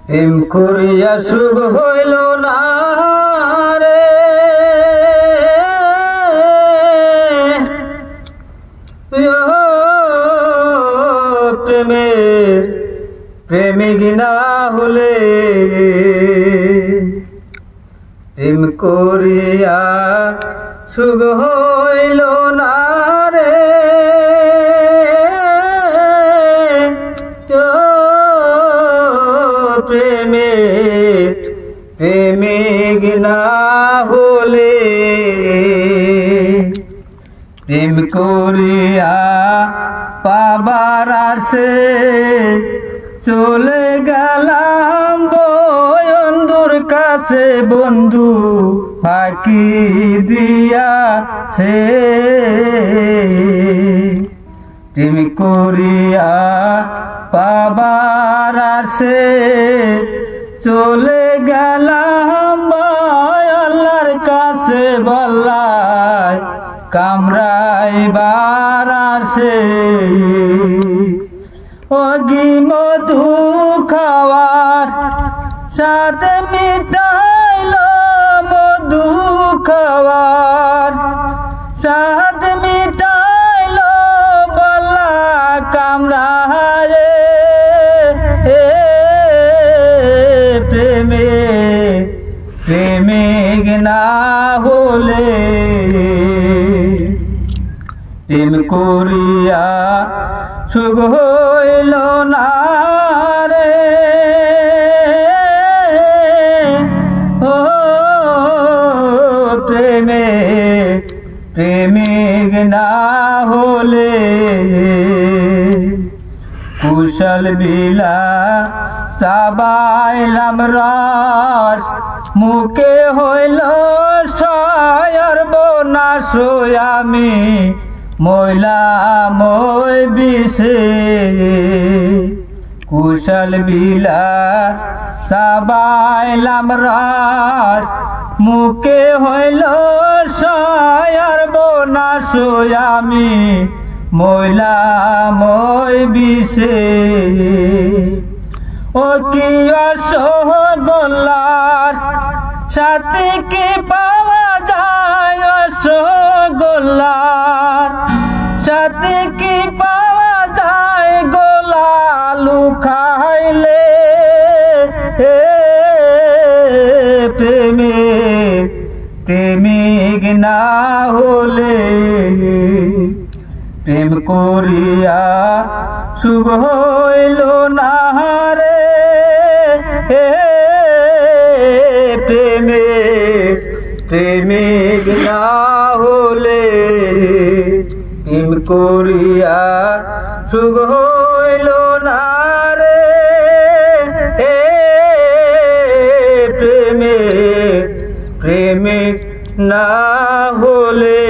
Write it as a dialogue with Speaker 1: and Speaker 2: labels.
Speaker 1: প্রেম করিয়া সুখ হইল না রে, প্রেমের প্রেমিক না হলে, প্রেম করিয়া সুখ হইল না রে, প্রেমের প্রেমিক না হলে। প্রেম করিয়া পাবার আশে চলে গেলাম বন্ধুর কাছে, বন্ধু ফাঁকি দিয়াছে। প্রেম করিয়া পাবার আশে চলে গেলাম আল্লাহর কাছে, বল্লায় কামড়াইবার আসে। অগি মধু খাওয়ার সাথে মিটাইল, মধু খাওয়ার সাথে মিটাইল, বল্লা কামড়ায়। প্রেমে প্রেমিক না হলে, প্রেম করিয়া সুখ হইল না রে, ও প্রেমে প্রেমিক না হলে। কুশল বিলা চাবাইলাম রস, মুখে হইল সয়র বনাশ, আমি ময়লা মই বিষে। কুশল বিলা চাবাইলাম রস, মুখে হইল সয়র বনাশ, আমি ময়লা মই বিষে। ও কি রসগোল্লার সাথে কি পাওয়া যায়, রসগোল্লার সাথে কি পাওয়া যায়, গোলা লুকাইলে। প্রেমে প্রেমিক না হলে, প্রেম করিয়া সুখ হইল না রে, প্রেমে প্রেমিক না হলে। প্রেম করিয়া সুখ হইল না রে, প্রেমে প্রেমিক না হলে।